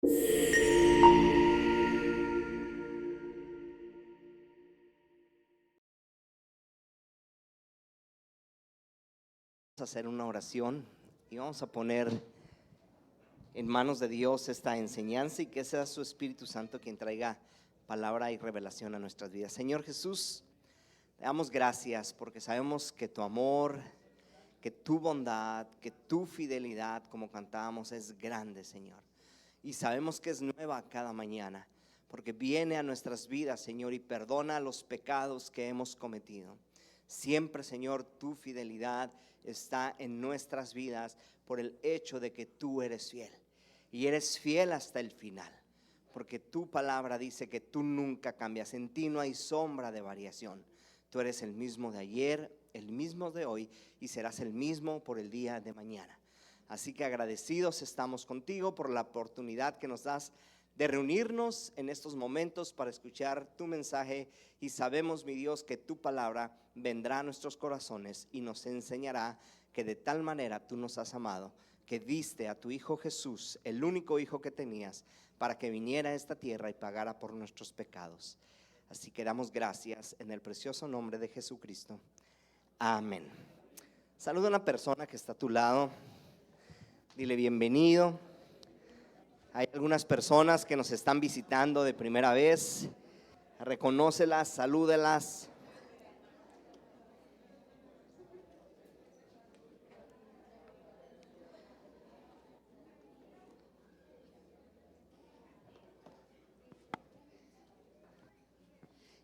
Vamos a hacer una oración y vamos a poner en manos de Dios esta enseñanza y que sea su Espíritu Santo quien traiga palabra y revelación a nuestras vidas. Señor Jesús, te damos gracias porque sabemos que tu amor, que tu bondad, que tu fidelidad, como cantábamos, es grande, Señor. Y sabemos que es nueva cada mañana, porque viene a nuestras vidas, Señor, y perdona los pecados que hemos cometido. Siempre, Señor, tu fidelidad está en nuestras vidas por el hecho de que tú eres fiel. Y eres fiel hasta el final, porque tu palabra dice que tú nunca cambias. En ti no hay sombra de variación. Tú eres el mismo de ayer, el mismo de hoy, y serás el mismo por el día de mañana. Así que agradecidos estamos contigo por la oportunidad que nos das de reunirnos en estos momentos para escuchar tu mensaje, y sabemos, mi Dios, que tu palabra vendrá a nuestros corazones y nos enseñará que de tal manera tú nos has amado, que diste a tu Hijo Jesús, el único Hijo que tenías, para que viniera a esta tierra y pagara por nuestros pecados. Así que damos gracias en el precioso nombre de Jesucristo. Amén. Saluda a una persona que está a tu lado, dile bienvenido. Hay algunas personas que nos están visitando de primera vez. Reconócelas, salúdelas.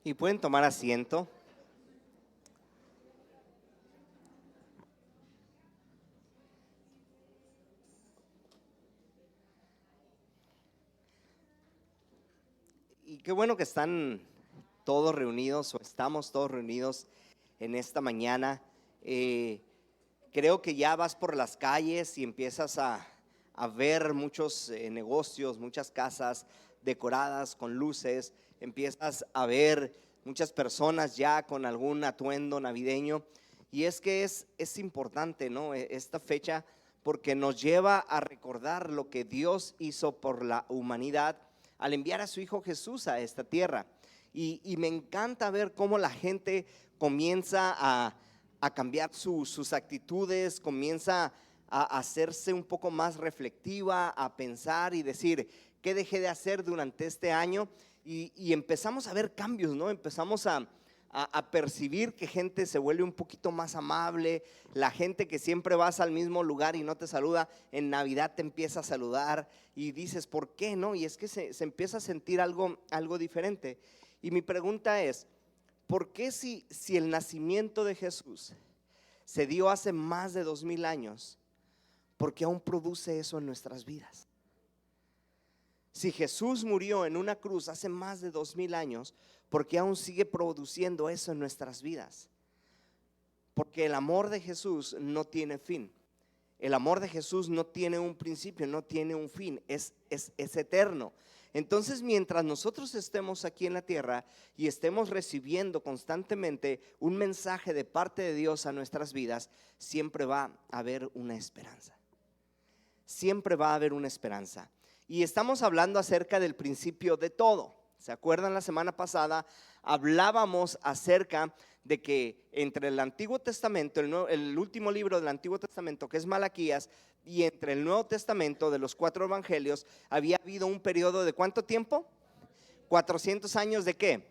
Y pueden tomar asiento. Y qué bueno que están todos reunidos, o estamos todos reunidos en esta mañana. Creo que ya vas por las calles y empiezas a ver muchos negocios, muchas casas decoradas con luces. Empiezas a ver muchas personas ya con algún atuendo navideño. Y es que es importante, ¿no?, esta fecha, porque nos lleva a recordar lo que Dios hizo por la humanidad al enviar a su Hijo Jesús a esta tierra. Y me encanta ver cómo la gente comienza a cambiar sus actitudes, comienza a hacerse un poco más reflexiva, a pensar y decir, ¿qué dejé de hacer durante este año? Y empezamos a ver cambios, ¿no? Empezamos a percibir que gente se vuelve un poquito más amable. La gente que siempre vas al mismo lugar y no te saluda, en Navidad te empieza a saludar y dices, ¿por qué no? Y es que se empieza a sentir algo diferente. Y mi pregunta es, ¿por qué si el nacimiento de Jesús se dio hace más de 2000 años, por qué aún produce eso en nuestras vidas? Si Jesús murió en una cruz hace más de 2000 años, ¿por qué aún sigue produciendo eso en nuestras vidas? Porque el amor de Jesús no tiene fin. El amor de Jesús no tiene un principio, no tiene un fin, es eterno. Entonces, mientras nosotros estemos aquí en la tierra y estemos recibiendo constantemente un mensaje de parte de Dios a nuestras vidas, siempre va a haber una esperanza. Siempre va a haber una esperanza. Y estamos hablando acerca del principio de todo. ¿Se acuerdan? La semana pasada hablábamos acerca de que entre el Antiguo Testamento, el último libro del Antiguo Testamento, que es Malaquías, y entre el Nuevo Testamento de los 4 evangelios, había habido un periodo de ¿cuánto tiempo? 400 años de ¿qué?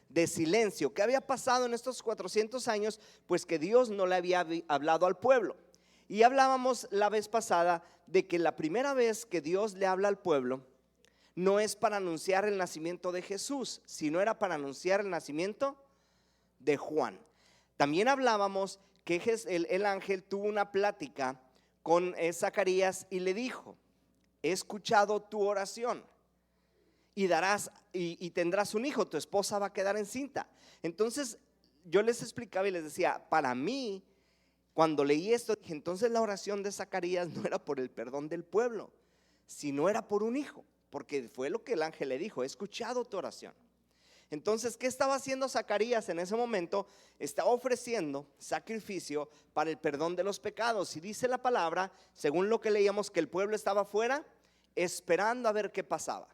De silencio. ¿Qué había pasado en estos 400 años? Pues que Dios no le había hablado al pueblo. Y hablábamos la vez pasada de que la primera vez que Dios le habla al pueblo no es para anunciar el nacimiento de Jesús, sino era para anunciar el nacimiento de Juan. También hablábamos que el ángel tuvo una plática con Zacarías y le dijo: he escuchado tu oración y tendrás un hijo, tu esposa va a quedar encinta. Entonces yo les explicaba y les decía, para mí, cuando leí esto, dije, entonces la oración de Zacarías no era por el perdón del pueblo, sino era por un hijo, porque fue lo que el ángel le dijo: he escuchado tu oración. Entonces, ¿qué estaba haciendo Zacarías en ese momento? Estaba ofreciendo sacrificio para el perdón de los pecados. Y dice la palabra, según lo que leíamos, que el pueblo estaba fuera esperando a ver qué pasaba.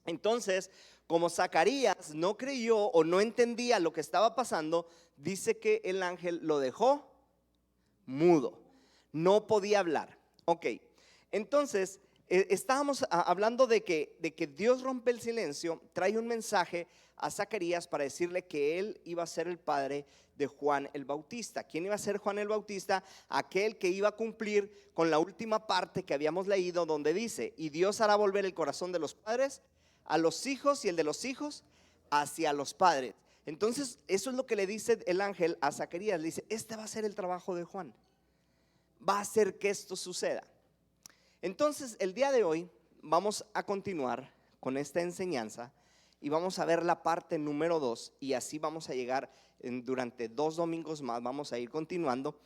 Entonces, como Zacarías no creyó o no entendía lo que estaba pasando, dice que el ángel lo dejó mudo, no podía hablar. Ok, entonces estábamos hablando de que Dios rompe el silencio, trae un mensaje a Zacarías para decirle que él iba a ser el padre de Juan el Bautista. ¿Quién iba a ser Juan el Bautista? Aquel que iba a cumplir con la última parte que habíamos leído, donde dice: y Dios hará volver el corazón de los padres a los hijos y el de los hijos hacia los padres. Entonces eso es lo que le dice el ángel a Zacarías. Le dice: este va a ser el trabajo de Juan, va a hacer que esto suceda. Entonces el día de hoy vamos a continuar con esta enseñanza y vamos a ver la parte número 2, y así vamos a llegar durante 2 domingos más. Vamos a ir continuando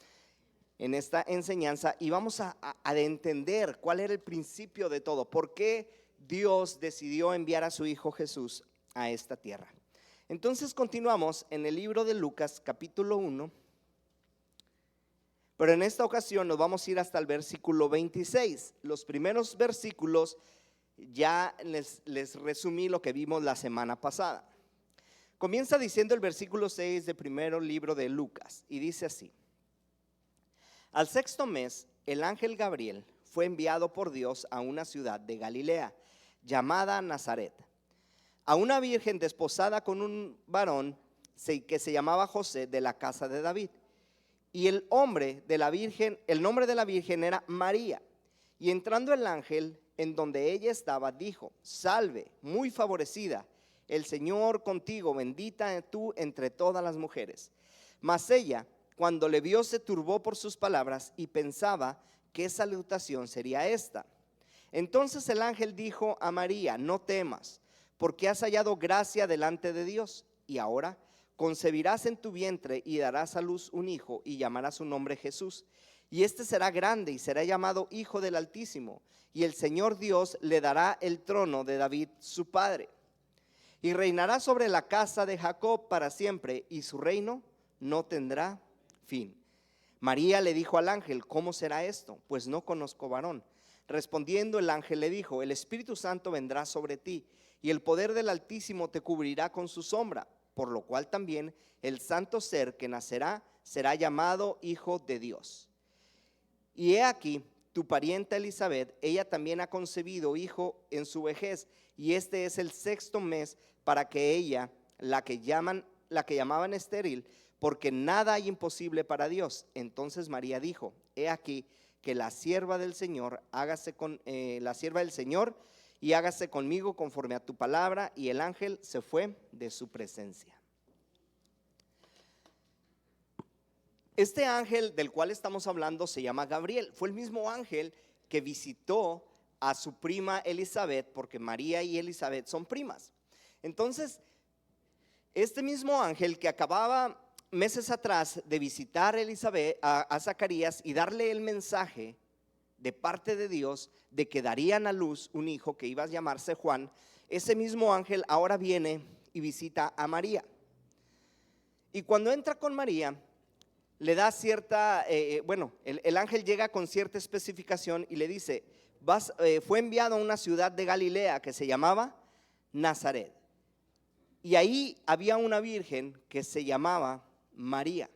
en esta enseñanza y vamos a entender cuál era el principio de todo, por qué Dios decidió enviar a su Hijo Jesús a esta tierra. Entonces continuamos en el libro de Lucas capítulo 1, pero en esta ocasión nos vamos a ir hasta el versículo 26. Los primeros versículos ya les resumí lo que vimos la semana pasada. Comienza diciendo el versículo 6 del primero libro de Lucas, y dice así: al 6º mes, el ángel Gabriel fue enviado por Dios a una ciudad de Galilea llamada Nazaret, a una virgen desposada con un varón que se llamaba José, de la casa de David. Y el nombre de la virgen era María. Y entrando el ángel en donde ella estaba, dijo: salve, muy favorecida, el Señor contigo, bendita tú entre todas las mujeres. Mas ella, cuando le vio, se turbó por sus palabras y pensaba qué salutación sería esta. Entonces el ángel dijo a María: no temas, porque has hallado gracia delante de Dios, y ahora concebirás en tu vientre y darás a luz un hijo, y llamarás su nombre Jesús. Y este será grande y será llamado Hijo del Altísimo, y el Señor Dios le dará el trono de David su padre, y reinará sobre la casa de Jacob para siempre, y su reino no tendrá fin. María le dijo al ángel: ¿cómo será esto? Pues no conozco varón. Respondiendo el ángel le dijo: el Espíritu Santo vendrá sobre ti, y el poder del Altísimo te cubrirá con su sombra, por lo cual también el santo ser que nacerá será llamado Hijo de Dios. Y he aquí, tu parienta Elisabet, ella también ha concebido hijo en su vejez, y este es el 6º mes para que ella, la que llamaban estéril, porque nada hay imposible para Dios. Entonces María dijo: he aquí que la sierva del Señor, la sierva del Señor, y hágase conmigo conforme a tu palabra. Y el ángel se fue de su presencia. Este ángel del cual estamos hablando se llama Gabriel. Fue el mismo ángel que visitó a su prima Elisabet, porque María y Elisabet son primas. Entonces, este mismo ángel que acababa meses atrás de visitar a Zacarías y darle el mensaje de parte de Dios de que darían a luz un hijo que iba a llamarse Juan, ese mismo ángel ahora viene y visita a María. Y cuando entra con María, le da el ángel llega con cierta especificación y le dice: fue enviado a una ciudad de Galilea que se llamaba Nazaret, y ahí había una virgen que se llamaba María.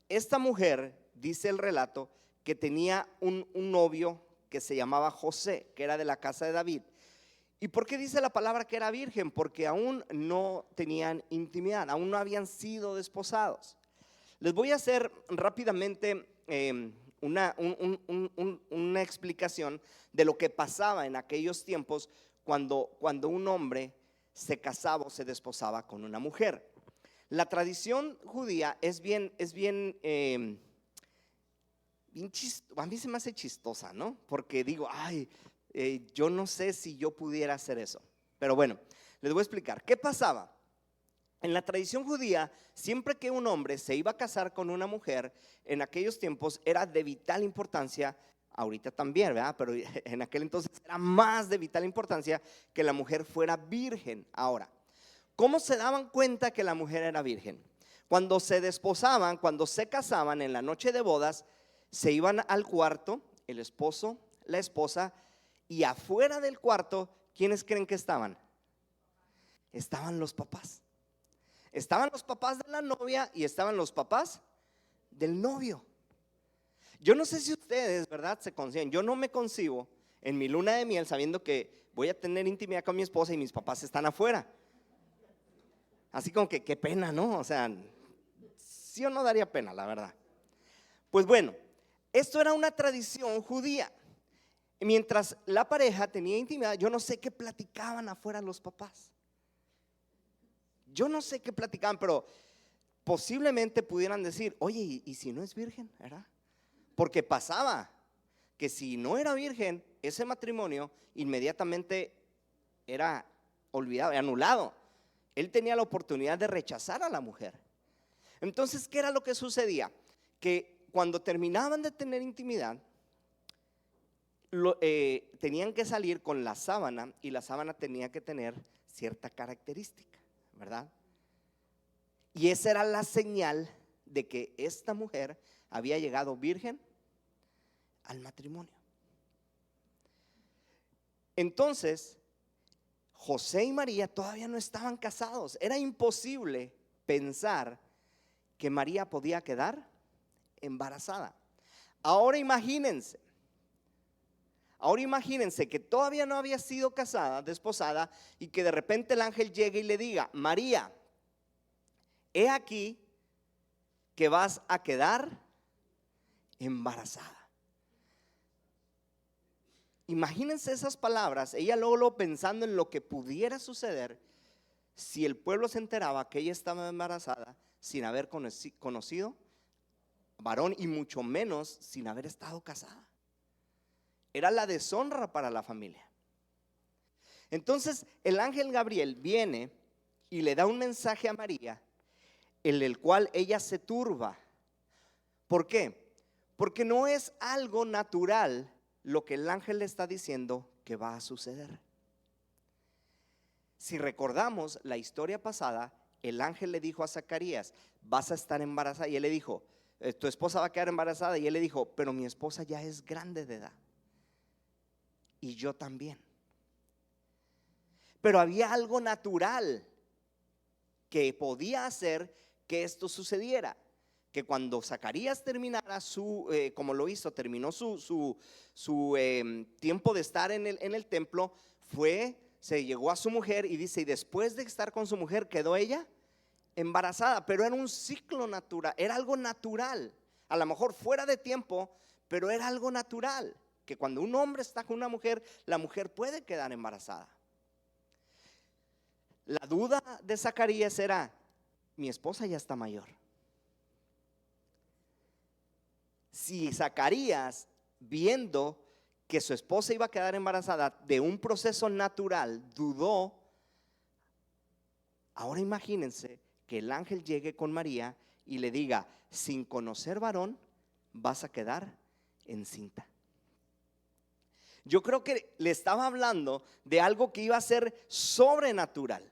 Esta mujer, dice el relato, que tenía un novio que se llamaba José, que era de la casa de David. ¿Y por qué dice la palabra que era virgen? Porque aún no tenían intimidad, aún no habían sido desposados. Les voy a hacer rápidamente una explicación de lo que pasaba en aquellos tiempos cuando un hombre se casaba o se desposaba con una mujer. La tradición judía es bien a mí se me hace chistosa, ¿no? Porque digo, yo no sé si yo pudiera hacer eso. Pero bueno, les voy a explicar. ¿Qué pasaba? En la tradición judía, siempre que un hombre se iba a casar con una mujer, en aquellos tiempos era de vital importancia, ahorita también, ¿verdad? Pero en aquel entonces era más de vital importancia que la mujer fuera virgen. Ahora, ¿cómo se daban cuenta que la mujer era virgen? Cuando se desposaban, cuando se casaban en la noche de bodas, se iban al cuarto, el esposo, la esposa, Y afuera del cuarto, ¿quiénes creen que estaban? Estaban los papás. Estaban los papás de la novia y estaban los papás del novio. Yo no sé si ustedes, ¿verdad?, se conciben. Yo no me concibo en mi luna de miel sabiendo que voy a tener intimidad con mi esposa y mis papás están afuera. Así como que qué pena, ¿no? O sea, sí o no daría pena, la verdad. Pues bueno, esto era una tradición judía. Mientras la pareja tenía intimidad, yo no sé qué platicaban afuera los papás. Yo no sé qué platicaban, pero posiblemente pudieran decir, oye, ¿y si no es virgen? ¿Verdad? Porque pasaba que si no era virgen, ese matrimonio inmediatamente era olvidado, anulado. Él tenía la oportunidad de rechazar a la mujer. Entonces, ¿qué era lo que sucedía? Que cuando terminaban de tener intimidad, tenían que salir con la sábana, y la sábana tenía que tener cierta característica, ¿verdad? Y esa era la señal de que esta mujer había llegado virgen al matrimonio. Entonces, José y María todavía no estaban casados. Era imposible pensar que María podía quedar embarazada. Ahora imagínense que todavía no había sido casada, desposada, y que de repente el ángel llegue y le diga, María, he aquí que vas a quedar embarazada. Imagínense esas palabras, ella luego pensando en lo que pudiera suceder si el pueblo se enteraba que ella estaba embarazada sin haber conocido varón, y mucho menos sin haber estado casada. Era la deshonra para la familia. Entonces el ángel Gabriel viene y le da un mensaje a María, en el cual ella se turba. ¿Por qué? Porque no es algo natural lo que el ángel le está diciendo que va a suceder. Si recordamos la historia pasada, el ángel le dijo a Zacarías, vas a estar embarazada, y él le dijo, tu esposa va a quedar embarazada, y él le dijo, pero mi esposa ya es grande de edad, y yo también. Pero había algo natural que podía hacer que esto sucediera, que cuando Zacarías terminara como lo hizo, terminó su tiempo de estar en el templo, se llegó a su mujer, y dice, y después de estar con su mujer quedó ella embarazada. Pero era un ciclo natural, era algo natural, a lo mejor fuera de tiempo, pero era algo natural, que cuando un hombre está con una mujer, la mujer puede quedar embarazada. La duda de Zacarías era, mi esposa ya está mayor. Si Zacarías, viendo que su esposa iba a quedar embarazada de un proceso natural, dudó, ahora imagínense que el ángel llegue con María y le diga, sin conocer varón vas a quedar encinta. Yo creo que le estaba hablando de algo que iba a ser sobrenatural,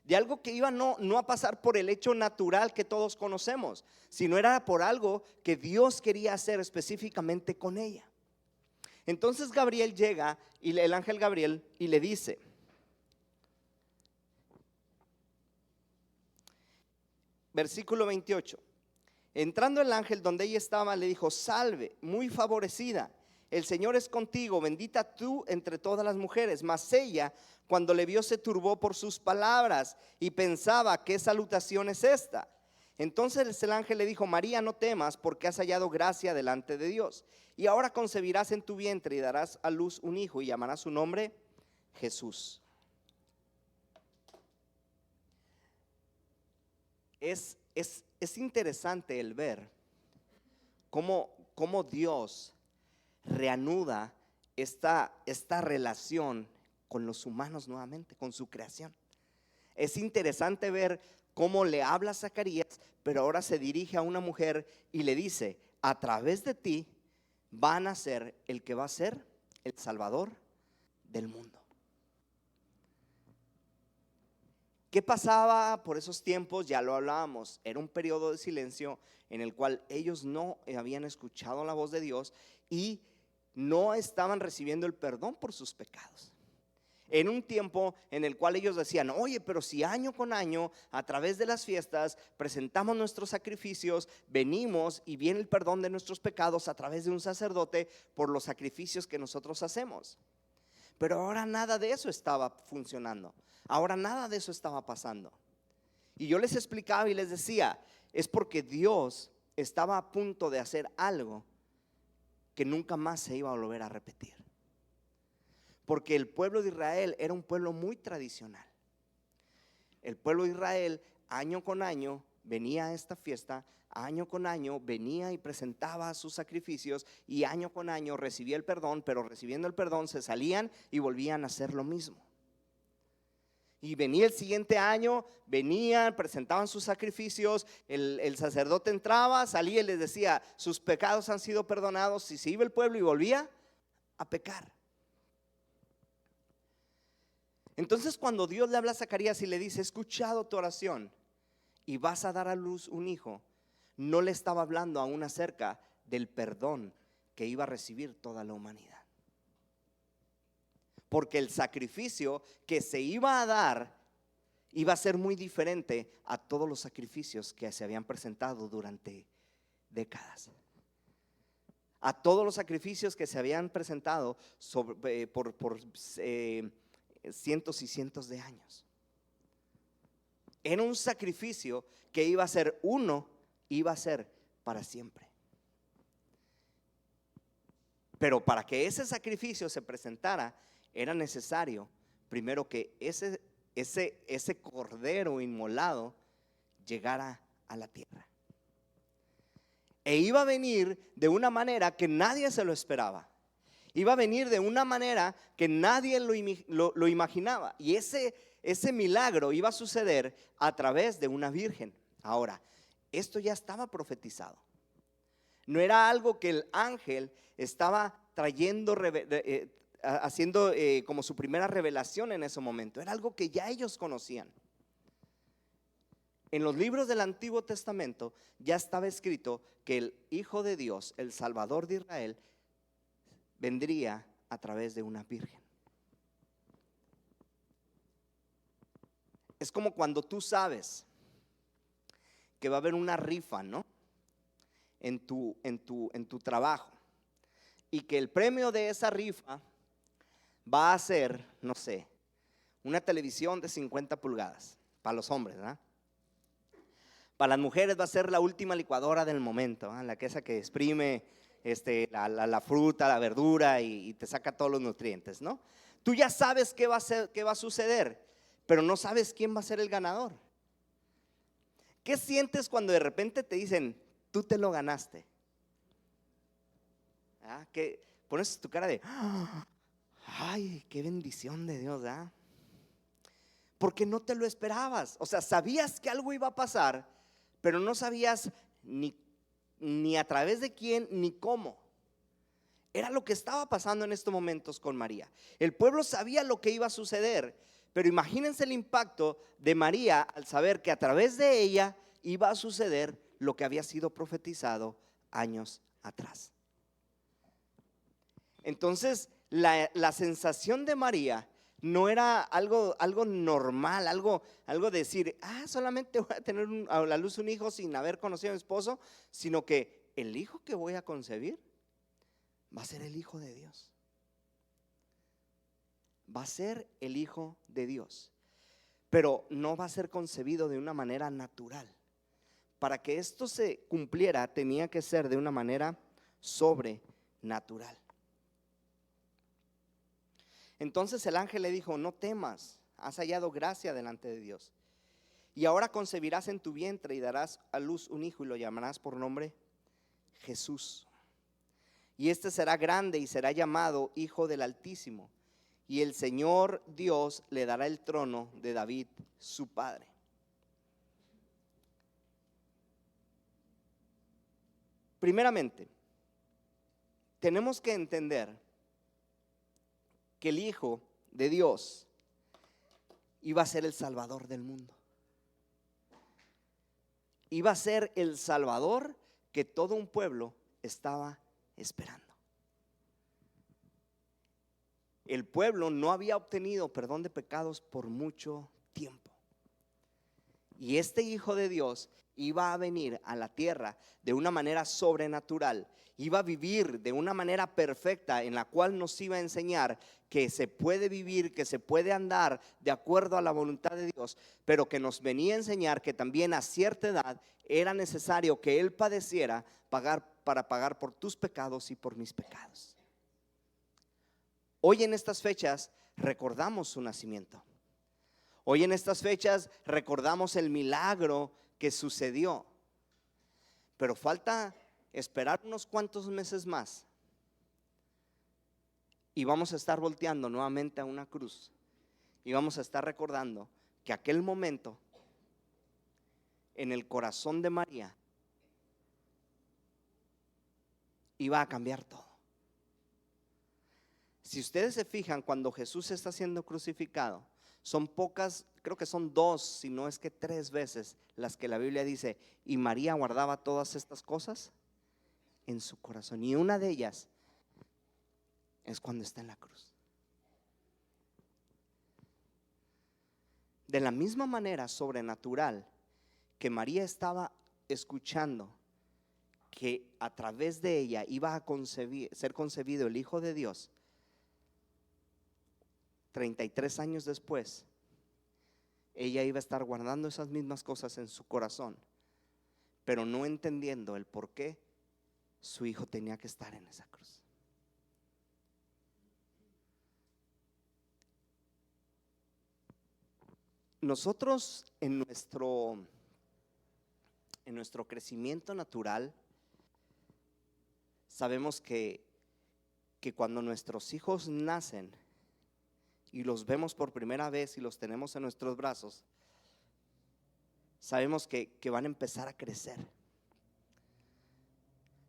de algo que iba no a pasar por el hecho natural que todos conocemos, sino era por algo que Dios quería hacer específicamente con ella. Entonces Gabriel llega, y el ángel Gabriel, y le dice, versículo 28, entrando el ángel donde ella estaba, le dijo, salve, muy favorecida, el Señor es contigo, bendita tú entre todas las mujeres. Mas ella, cuando le vio, se turbó por sus palabras y pensaba, ¿qué salutación es esta? Entonces el ángel le dijo, María, no temas, porque has hallado gracia delante de Dios, y ahora concebirás en tu vientre y darás a luz un hijo, y llamarás su nombre Jesús. Es interesante el ver cómo Dios reanuda esta relación con los humanos nuevamente, con su creación. Es interesante ver cómo le habla a Zacarías, pero ahora se dirige a una mujer y le dice, a través de ti va a nacer el que va a ser el Salvador del mundo. ¿Qué pasaba por esos tiempos? Ya lo hablábamos, era un periodo de silencio en el cual ellos no habían escuchado la voz de Dios, y no estaban recibiendo el perdón por sus pecados. En un tiempo en el cual ellos decían: oye, pero si año con año a través de las fiestas presentamos nuestros sacrificios, venimos y viene el perdón de nuestros pecados a través de un sacerdote por los sacrificios que nosotros hacemos. Pero ahora nada de eso estaba funcionando, ahora nada de eso estaba pasando. Y yo les explicaba y les decía: es porque Dios estaba a punto de hacer algo que nunca más se iba a volver a repetir. Porque el pueblo de Israel era un pueblo muy tradicional. El pueblo de Israel año con año venía a esta fiesta, año con año venía y presentaba sus sacrificios, y año con año recibía el perdón, pero recibiendo el perdón se salían y volvían a hacer lo mismo. Y venía el siguiente año, venían, presentaban sus sacrificios, el sacerdote entraba, salía y les decía: sus pecados han sido perdonados, y se iba el pueblo y volvía a pecar. Entonces, cuando Dios le habla a Zacarías y le dice: he escuchado tu oración y vas a dar a luz un hijo, no le estaba hablando aún acerca del perdón que iba a recibir toda la humanidad. Porque el sacrificio que se iba a dar iba a ser muy diferente a todos los sacrificios que se habían presentado durante décadas. A todos los sacrificios que se habían presentado por cientos y cientos de años. Era un sacrificio que iba a ser uno, iba a ser para siempre. Pero para que ese sacrificio se presentara, era necesario primero que ese cordero inmolado llegara a la tierra. E iba a venir de una manera que nadie se lo esperaba. Iba a venir de una manera que nadie lo imaginaba. Y ese milagro iba a suceder a través de una virgen. Ahora, esto ya estaba profetizado. No era algo que el ángel estaba trayendo, haciendo como su primera revelación en ese momento. Era algo que ya ellos conocían. En los libros del Antiguo Testamento ya estaba escrito que el Hijo de Dios, el Salvador de Israel, vendría a través de una virgen. Es como cuando tú sabes que va a haber una rifa, ¿no? En tu trabajo, y que el premio de esa rifa va a ser, no sé, una televisión de 50 pulgadas para los hombres, ¿verdad? Para las mujeres va a ser la última licuadora del momento, ¿eh? Esa que exprime la fruta, la verdura y te saca todos los nutrientes, ¿no? Tú ya sabes qué va a suceder, pero no sabes quién va a ser el ganador. ¿Qué sientes cuando de repente te dicen: tú te lo ganaste? ¿Ah? Que pones tu cara de: ay, qué bendición de Dios, ¿ah? Porque no te lo esperabas. O sea, sabías que algo iba a pasar, pero no sabías ni a través de quién ni cómo. Era lo que estaba pasando en estos momentos con María. El pueblo sabía lo que iba a suceder, pero imagínense el impacto de María al saber que a través de ella iba a suceder lo que había sido profetizado años atrás. Entonces, la sensación de María no era algo normal, algo de decir: solamente voy a tener a la luz un hijo sin haber conocido a mi esposo, sino que el hijo que voy a concebir va a ser el Hijo de Dios. Va a ser el Hijo de Dios, pero no va a ser concebido de una manera natural. Para que esto se cumpliera, tenía que ser de una manera sobrenatural. Entonces el ángel le dijo: no temas, has hallado gracia delante de Dios. Y ahora concebirás en tu vientre y darás a luz un hijo, y lo llamarás por nombre Jesús. Y este será grande y será llamado Hijo del Altísimo. Y el Señor Dios le dará el trono de David, su padre. Primeramente, tenemos que entender que el Hijo de Dios iba a ser el Salvador del mundo. Iba a ser el Salvador que todo un pueblo estaba esperando. el pueblo no había obtenido perdón de pecados por mucho tiempo. Y este Hijo de Dios iba a venir a la tierra de una manera sobrenatural, iba a vivir de una manera perfecta en la cual nos iba a enseñar que se puede vivir, que se puede andar de acuerdo a la voluntad de Dios, pero que nos venía a enseñar que también a cierta edad era necesario que Él padeciera para pagar por tus pecados y por mis pecados. Hoy en estas fechas recordamos su nacimiento. Hoy en estas fechas recordamos el milagro que sucedió. Pero falta esperar unos cuantos meses más y vamos a estar volteando nuevamente a una cruz y vamos a estar recordando que aquel momento en el corazón de María iba a cambiar todo. Si ustedes se fijan, cuando Jesús está siendo crucificado, son pocas, creo que son 2, si no es que 3 veces las que la Biblia dice, y María guardaba todas estas cosas en su corazón. Y una de ellas es cuando está en la cruz. De la misma manera sobrenatural que María estaba escuchando que a través de ella iba a ser concebido el Hijo de Dios, 33 años después, ella iba a estar guardando esas mismas cosas en su corazón, pero no entendiendo el por qué su hijo tenía que estar en esa cruz. Nosotros en nuestro crecimiento natural sabemos que cuando nuestros hijos nacen y los vemos por primera vez y los tenemos en nuestros brazos, sabemos que van a empezar a crecer.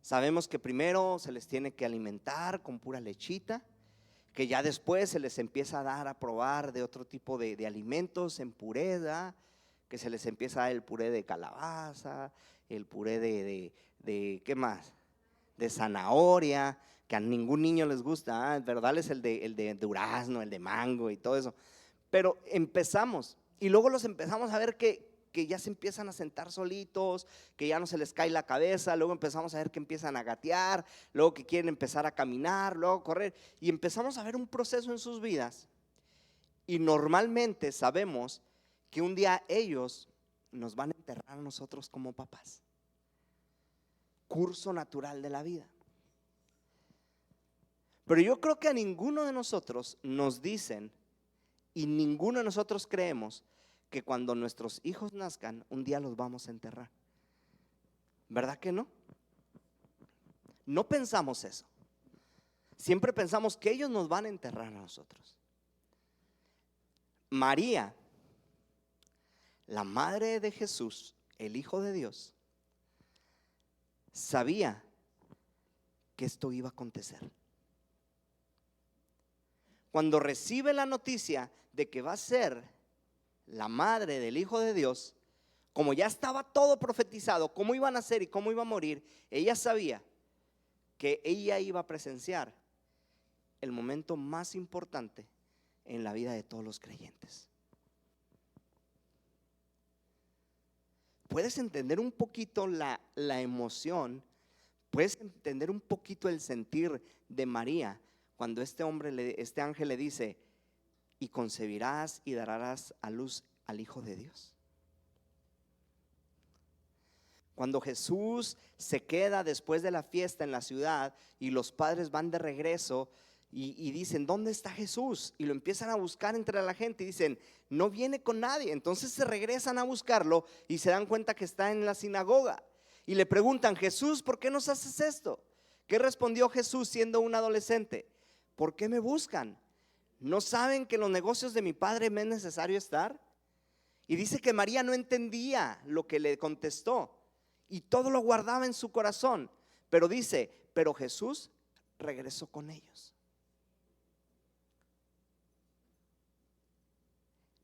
Sabemos que primero se les tiene que alimentar con pura lechita, que ya después se les empieza a dar a probar de otro tipo de alimentos en puré, ¿verdad? Que se les empieza a dar el puré de calabaza, el puré de ¿qué más? De zanahoria, que a ningún niño les gusta, ¿verdad? Es el de durazno, el de mango y todo eso. Pero empezamos y luego los empezamos a ver que ya se empiezan a sentar solitos, que ya no se les cae la cabeza, luego empezamos a ver que empiezan a gatear, luego que quieren empezar a caminar, luego a correr, y empezamos a ver un proceso en sus vidas. Y normalmente sabemos que un día ellos nos van a enterrar a nosotros como papás. Curso natural de la vida. Pero yo creo que a ninguno de nosotros nos dicen y ninguno de nosotros creemos que cuando nuestros hijos nazcan un día los vamos a enterrar. ¿Verdad que no? No pensamos eso. Siempre pensamos que ellos nos van a enterrar a nosotros. María, la madre de Jesús, el Hijo de Dios, sabía que esto iba a acontecer. Cuando recibe la noticia de que va a ser la madre del Hijo de Dios, como ya estaba todo profetizado, cómo iban a ser y cómo iba a morir, ella sabía que ella iba a presenciar el momento más importante en la vida de todos los creyentes. Puedes entender un poquito la emoción, puedes entender un poquito el sentir de María cuando este ángel le dice, y concebirás y darás a luz al Hijo de Dios. Cuando Jesús se queda después de la fiesta en la ciudad y los padres van de regreso y dicen, ¿dónde está Jesús? Y lo empiezan a buscar entre la gente y dicen, no viene con nadie. Entonces se regresan a buscarlo y se dan cuenta que está en la sinagoga y le preguntan, Jesús, ¿por qué nos haces esto? ¿Qué respondió Jesús siendo un adolescente? ¿Por qué me buscan? ¿No saben que en los negocios de mi padre me es necesario estar? Y dice que María no entendía lo que le contestó y todo lo guardaba en su corazón. Pero dice, pero Jesús regresó con ellos.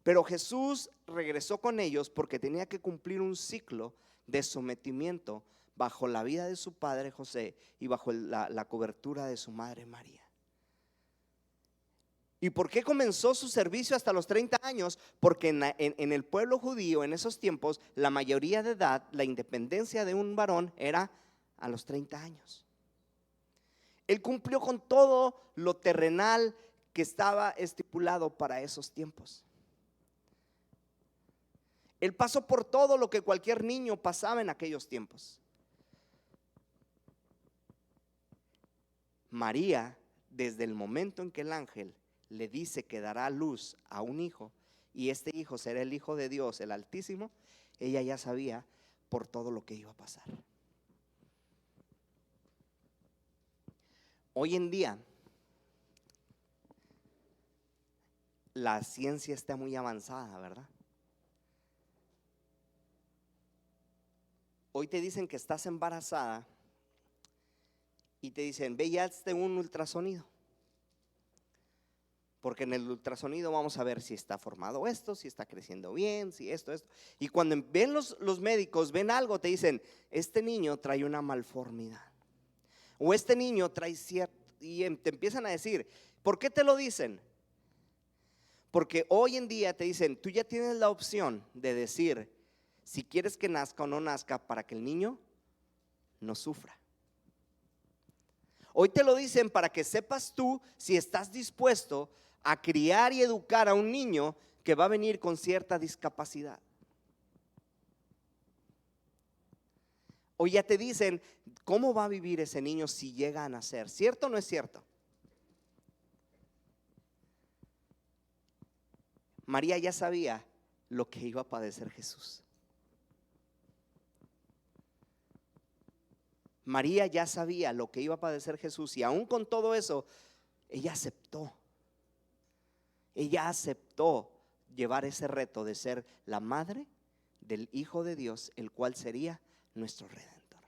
Pero Jesús regresó con ellos porque tenía que cumplir un ciclo de sometimiento bajo la vida de su padre José y bajo la cobertura de su madre María. ¿Y por qué comenzó su servicio hasta los 30 años? Porque en el pueblo judío en esos tiempos la mayoría de edad, la independencia de un varón era a los 30 años. Él cumplió con todo lo terrenal que estaba estipulado para esos tiempos. Él pasó por todo lo que cualquier niño pasaba en aquellos tiempos. María, desde el momento en que el ángel le dice que dará a luz a un hijo, y este hijo será el Hijo de Dios, el Altísimo, ella ya sabía por todo lo que iba a pasar. Hoy en día la ciencia está muy avanzada, ¿verdad? Hoy te dicen que estás embarazada y te dicen, ve y hazte un ultrasonido, porque en el ultrasonido vamos a ver si está formado esto, si está creciendo bien, si esto. Y cuando ven los médicos, ven algo, te dicen, este niño trae una malformidad, o este niño trae cierto, y te empiezan a decir, ¿por qué te lo dicen? Porque hoy en día te dicen, tú ya tienes la opción de decir si quieres que nazca o no nazca para que el niño no sufra. Hoy te lo dicen para que sepas tú si estás dispuesto a criar y educar a un niño que va a venir con cierta discapacidad. Hoy ya te dicen cómo va a vivir ese niño si llega a nacer. ¿Cierto o no es cierto? María ya sabía lo que iba a padecer Jesús. María ya sabía lo que iba a padecer Jesús, y aún con todo eso, ella aceptó. Ella aceptó llevar ese reto de ser la madre del Hijo de Dios, el cual sería nuestro Redentor.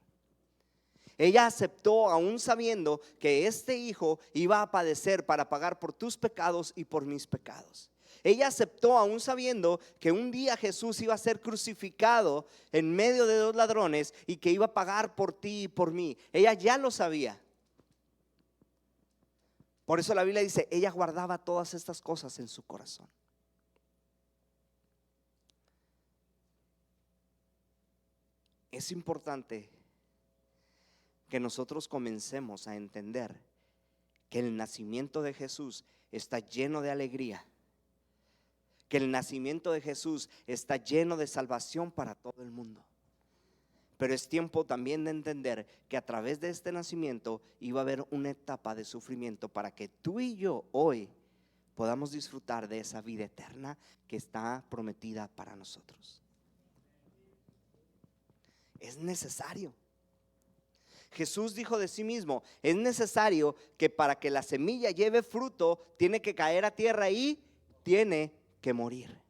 Ella aceptó aún sabiendo que este hijo iba a padecer para pagar por tus pecados y por mis pecados. Ella aceptó aún sabiendo que un día Jesús iba a ser crucificado en medio de dos ladrones y que iba a pagar por ti y por mí. Ella ya lo sabía. Por eso la Biblia dice, ella guardaba todas estas cosas en su corazón. Es importante que nosotros comencemos a entender que el nacimiento de Jesús está lleno de alegría, que el nacimiento de Jesús está lleno de salvación para todo el mundo. Pero es tiempo también de entender que a través de este nacimiento iba a haber una etapa de sufrimiento para que tú y yo hoy podamos disfrutar de esa vida eterna que está prometida para nosotros. Es necesario. Jesús dijo de sí mismo, es necesario que para que la semilla lleve fruto, tiene que caer a tierra y tiene que morir.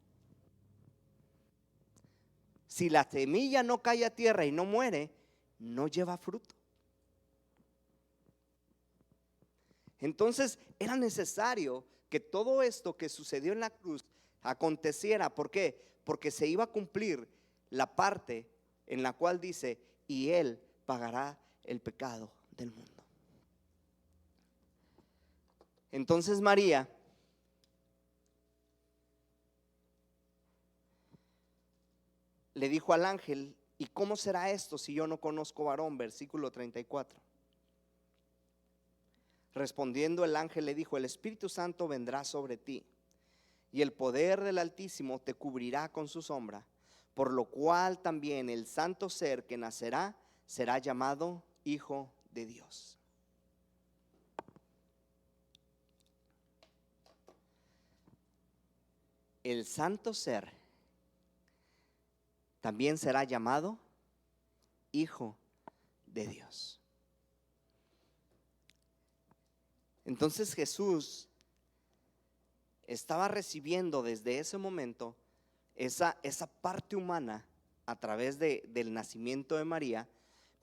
Si la semilla no cae a tierra y no muere, no lleva fruto. Entonces era necesario que todo esto que sucedió en la cruz aconteciera. ¿Por qué? Porque se iba a cumplir la parte en la cual dice, y Él pagará el pecado del mundo. Entonces María le dijo al ángel, ¿y cómo será esto si yo no conozco varón? Versículo 34. Respondiendo el ángel le dijo, el Espíritu Santo vendrá sobre ti, y el poder del Altísimo te cubrirá con su sombra, por lo cual también el santo ser que nacerá será llamado Hijo de Dios. El santo ser también será llamado Hijo de Dios. Entonces Jesús estaba recibiendo desde ese momento esa parte humana a través del nacimiento de María,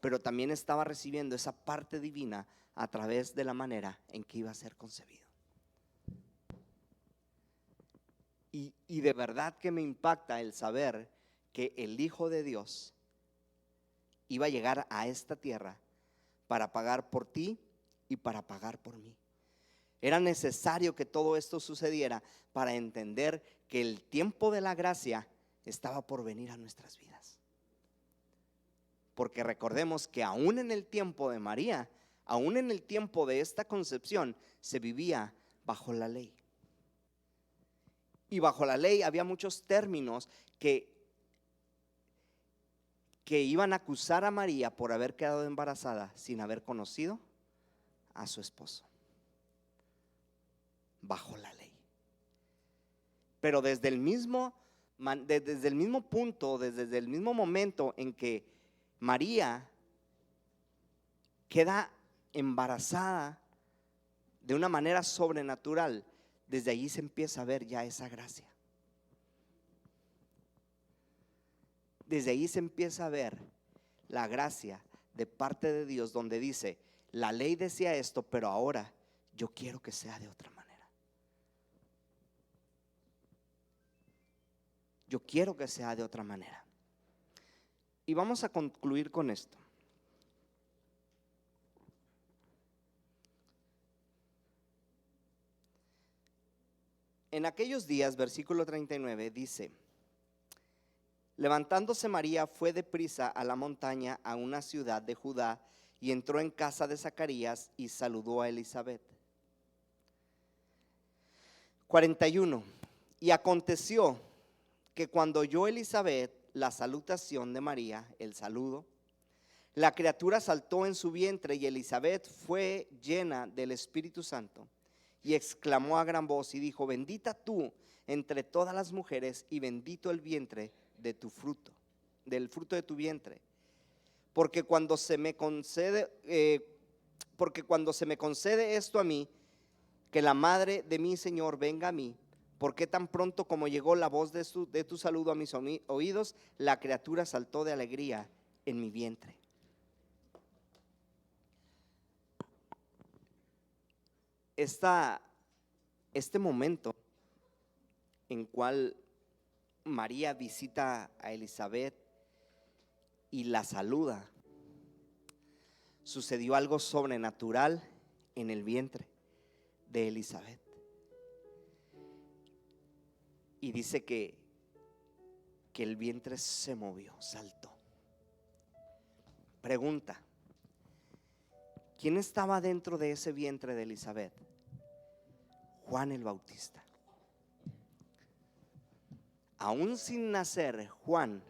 pero también estaba recibiendo esa parte divina a través de la manera en que iba a ser concebido. Y de verdad que me impacta el saber que el Hijo de Dios iba a llegar a esta tierra para pagar por ti y para pagar por mí. Era necesario que todo esto sucediera para entender que el tiempo de la gracia estaba por venir a nuestras vidas. Porque recordemos que aún en el tiempo de María, aún en el tiempo de esta concepción, se vivía bajo la ley. Y bajo la ley había muchos términos que iban a acusar a María por haber quedado embarazada sin haber conocido a su esposo. Bajo la ley. Pero desde el mismo punto, desde el mismo momento en que María queda embarazada de una manera sobrenatural, desde allí se empieza a ver ya esa gracia. Desde ahí se empieza a ver la gracia de parte de Dios, donde dice: la ley decía esto, pero ahora yo quiero que sea de otra manera. Yo quiero que sea de otra manera. Y vamos a concluir con esto. En aquellos días, versículo 39 dice: levantándose María fue deprisa a la montaña, a una ciudad de Judá, y entró en casa de Zacarías y saludó a Elizabeth. 41. Y aconteció que cuando oyó Elizabeth la salutación de María, el saludo, la criatura saltó en su vientre, y Elizabeth fue llena del Espíritu Santo y exclamó a gran voz y dijo: bendita tú entre todas las mujeres, y bendito el vientre de tu fruto, del fruto de tu vientre. Porque cuando se me concede esto a mí, que la madre de mi Señor venga a mí, porque tan pronto como llegó la voz de tu saludo a mis oídos, la criatura saltó de alegría en mi vientre. Este momento en cual María visita a Elizabeth y la saluda, sucedió algo sobrenatural en el vientre de Elizabeth. Y dice que el vientre se movió, saltó. Pregunta: ¿quién estaba dentro de ese vientre de Elizabeth? Juan el Bautista. Aún sin nacer, Juan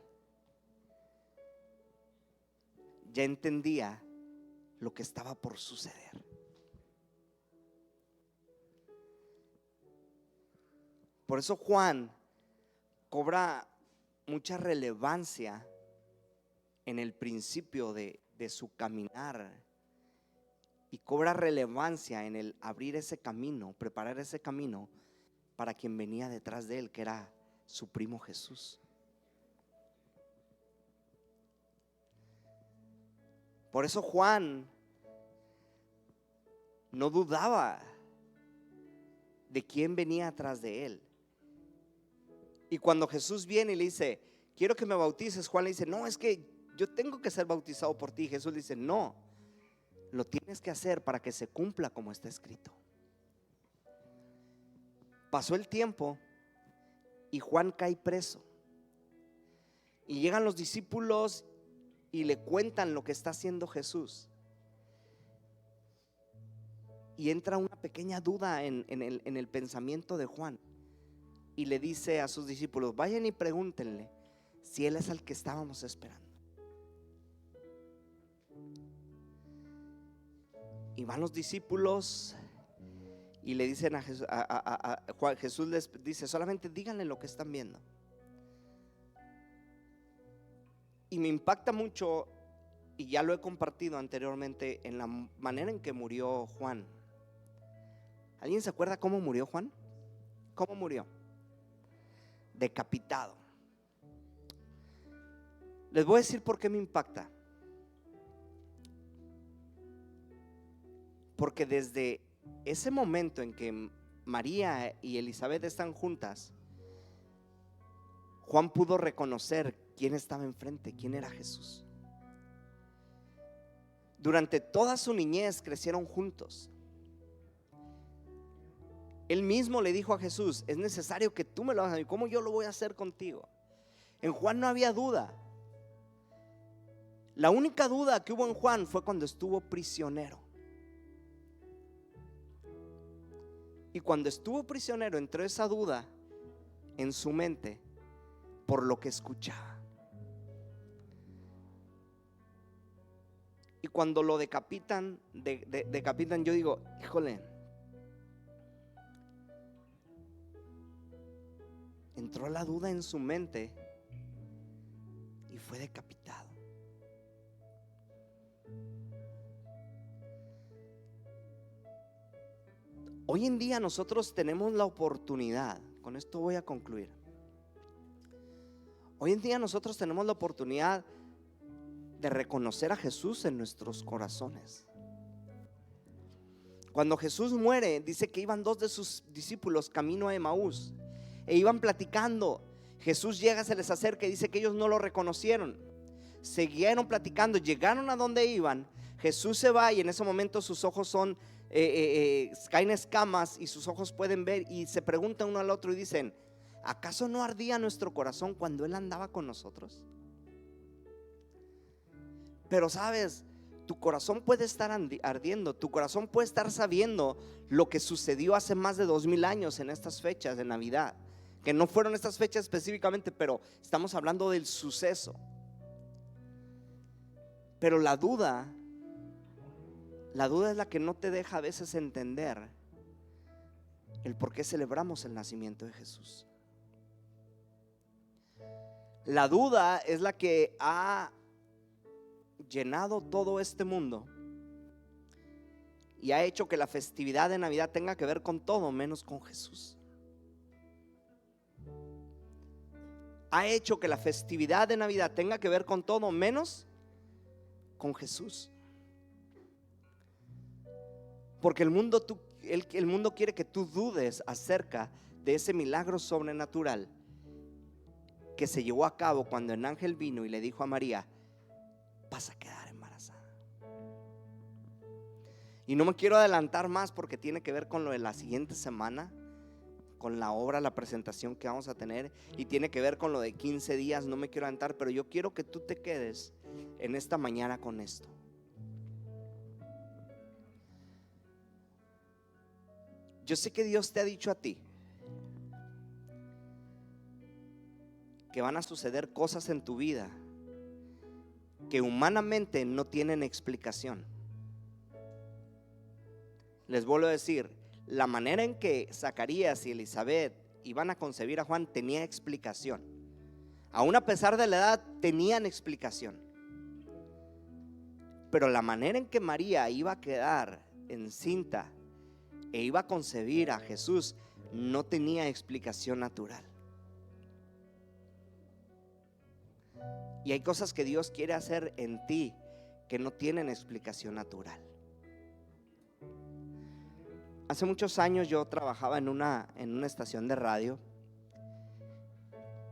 ya entendía lo que estaba por suceder. Por eso Juan cobra mucha relevancia en el principio de su caminar, y cobra relevancia en el abrir ese camino, preparar ese camino para quien venía detrás de él, que era su primo Jesús. Por eso Juan no dudaba de quién venía atrás de él. Y cuando Jesús viene y le dice: quiero que me bautices, Juan le dice: no, es que yo tengo que ser bautizado por ti. Jesús le dice: no, lo tienes que hacer para que se cumpla como está escrito. Pasó el tiempo y Juan cae preso, y llegan los discípulos y le cuentan lo que está haciendo Jesús, y entra una pequeña duda en el pensamiento de Juan, y le dice a sus discípulos: vayan y pregúntenle si él es el que estábamos esperando. Y van los discípulos y le dicen a Jesús, Jesús les dice: solamente díganle lo que están viendo. Y me impacta mucho, y ya lo he compartido anteriormente, en la manera en que murió Juan. ¿Alguien se acuerda cómo murió Juan? ¿Cómo murió? Decapitado. Les voy a decir por qué me impacta. Porque desde ese momento en que María y Elizabeth están juntas, Juan pudo reconocer quién estaba enfrente, quién era Jesús. Durante toda su niñez crecieron juntos. Él mismo le dijo a Jesús: es necesario que tú me lo hagas a mí, ¿cómo yo lo voy a hacer contigo? En Juan no había duda. La única duda que hubo en Juan fue cuando estuvo prisionero. Y cuando estuvo prisionero entró esa duda en su mente por lo que escuchaba. Y cuando lo decapitan, yo digo, híjole, entró la duda en su mente y fue decapitado. Hoy en día nosotros tenemos la oportunidad, con esto voy a concluir. Hoy en día nosotros tenemos la oportunidad de reconocer a Jesús en nuestros corazones. Cuando Jesús muere, dice que iban dos de sus discípulos camino a Emaús e iban platicando. Jesús llega, se les acerca y dice que ellos no lo reconocieron. Siguieron platicando, llegaron a donde iban. Jesús se va y en ese momento sus ojos caen escamas y sus ojos pueden ver, y se preguntan uno al otro y dicen: ¿acaso no ardía nuestro corazón cuando Él andaba con nosotros? Pero sabes, tu corazón puede estar ardiendo, tu corazón puede estar sabiendo lo que sucedió hace más de 2000 años en estas fechas de Navidad, que no fueron estas fechas específicamente, pero estamos hablando del suceso. Pero la duda es la que no te deja a veces entender el por qué celebramos el nacimiento de Jesús. La duda es la que ha llenado todo este mundo y ha hecho que la festividad de Navidad tenga que ver con todo menos con Jesús. Ha hecho que la festividad de Navidad tenga que ver con todo menos con Jesús. Porque el mundo quiere que tú dudes acerca de ese milagro sobrenatural que se llevó a cabo cuando el ángel vino y le dijo a María: vas a quedar embarazada. Y no me quiero adelantar más porque tiene que ver con lo de la siguiente semana, con la obra, la presentación que vamos a tener, y tiene que ver con lo de 15 días. No me quiero adelantar, pero yo quiero que tú te quedes en esta mañana con esto. Yo sé que Dios te ha dicho a ti que van a suceder cosas en tu vida que humanamente no tienen explicación. Les vuelvo a decir, la manera en que Zacarías y Elizabeth iban a concebir a Juan tenía explicación. Aún a pesar de la edad tenían explicación. Pero la manera en que María iba a quedar encinta e iba a concebir a Jesús no tenía explicación natural. Y hay cosas que Dios quiere hacer en ti que no tienen explicación natural. Hace muchos años yo trabajaba en una estación de radio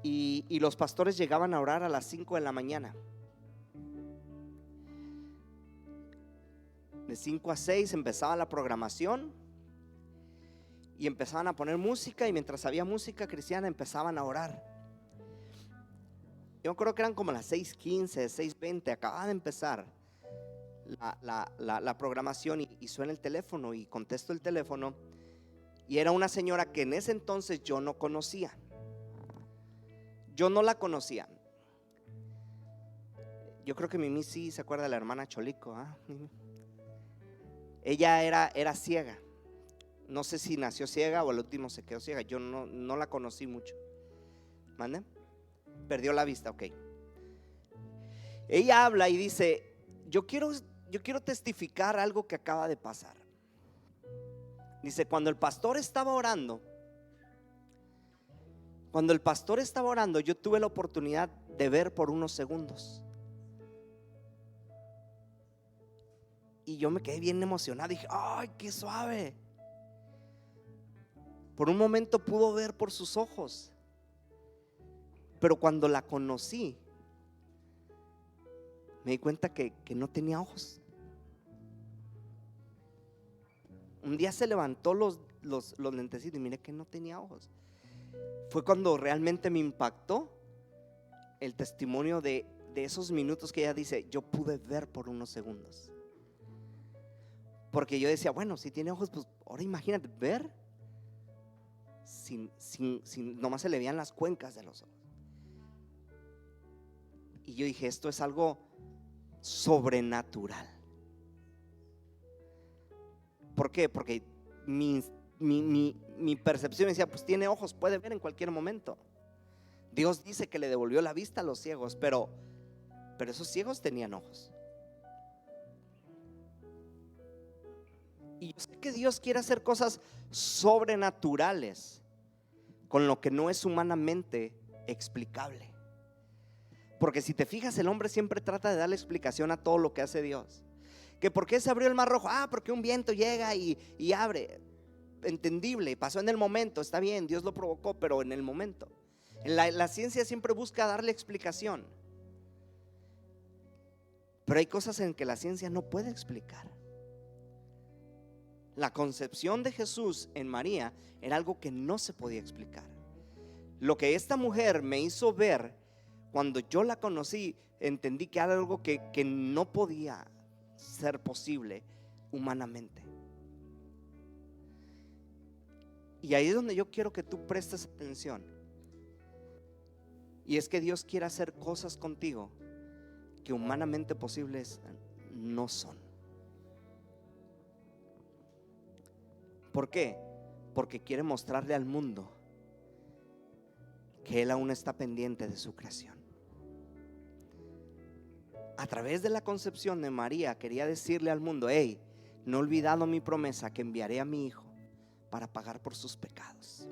y los pastores llegaban a orar a las 5 de la mañana. De 5 a 6 empezaba la programación y empezaban a poner música, y mientras había música cristiana empezaban a orar. Yo creo que eran como las 6:15, 6:20, acababa de empezar la programación y suena el teléfono y contesto el teléfono, y era una señora que en ese entonces yo no conocía. Yo no la conocía. Yo creo que Mimi sí se acuerda de la hermana Cholico, ¿eh? Ella era ciega. No sé si nació ciega o al último se quedó ciega. Yo no la conocí mucho. ¿Mande? Perdió la vista, ok. Ella habla y dice: yo quiero testificar algo que acaba de pasar. Dice: cuando el pastor estaba orando, yo tuve la oportunidad de ver por unos segundos. Y yo me quedé bien emocionado. Dije: ¡ay, qué suave! Por un momento pudo ver por sus ojos. Pero cuando la conocí, me di cuenta que no tenía ojos. Un día se levantó los los lentecitos y miré que no tenía ojos. Fue cuando realmente me impactó el testimonio de esos minutos que ella dice, yo pude ver por unos segundos. Porque yo decía, bueno, si tiene ojos, pues ahora imagínate ver sin nomás se le veían las cuencas de los ojos. Y yo dije, esto es algo sobrenatural. ¿Por qué? Porque mi percepción decía, pues tiene ojos, puede ver en cualquier momento. Dios dice que le devolvió la vista a los ciegos, pero esos ciegos tenían ojos. Y yo sé que Dios quiere hacer cosas sobrenaturales con lo que no es humanamente explicable. Porque si te fijas, el hombre siempre trata de darle explicación a todo lo que hace Dios. Que por qué se abrió el mar rojo, porque un viento llega y abre. Entendible, pasó en el momento, está bien, Dios lo provocó, pero en el momento. La ciencia siempre busca darle explicación, pero hay cosas en que la ciencia no puede explicar. La concepción de Jesús en María era algo que no se podía explicar. Lo que esta mujer me hizo ver, cuando yo la conocí, entendí que era algo que no podía ser posible humanamente. Y ahí es donde yo quiero que tú prestes atención. Y es que Dios quiere hacer cosas contigo que humanamente posibles no son. ¿Por qué? Porque quiere mostrarle al mundo que Él aún está pendiente de su creación. A través de la concepción de María quería decirle al mundo, hey, no he olvidado mi promesa que enviaré a mi hijo para pagar por sus pecados.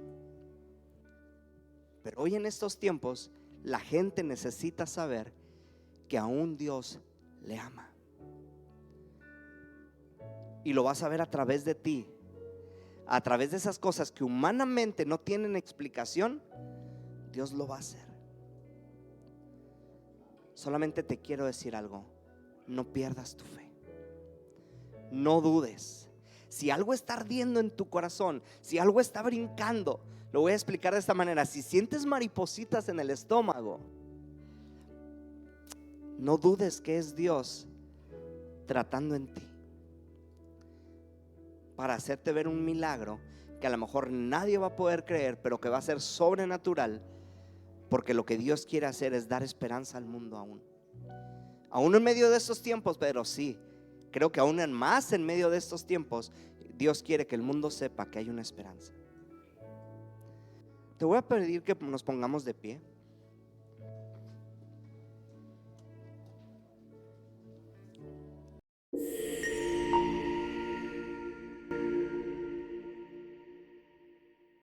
Pero hoy en estos tiempos la gente necesita saber que aún Dios le ama. Y lo vas a ver a través de ti, a través de esas cosas que humanamente no tienen explicación. Dios lo va a hacer. Solamente te quiero decir algo: no pierdas tu fe, no dudes. Si algo está ardiendo en tu corazón, si algo está brincando, lo voy a explicar de esta manera: si sientes maripositas en el estómago, no dudes que es Dios tratando en ti para hacerte ver un milagro que a lo mejor nadie va a poder creer, pero que va a ser sobrenatural. Porque lo que Dios quiere hacer es dar esperanza al mundo aún en medio de estos tiempos. Pero sí, creo que aún más en medio de estos tiempos, Dios quiere que el mundo sepa que hay una esperanza. Te voy a pedir que nos pongamos de pie.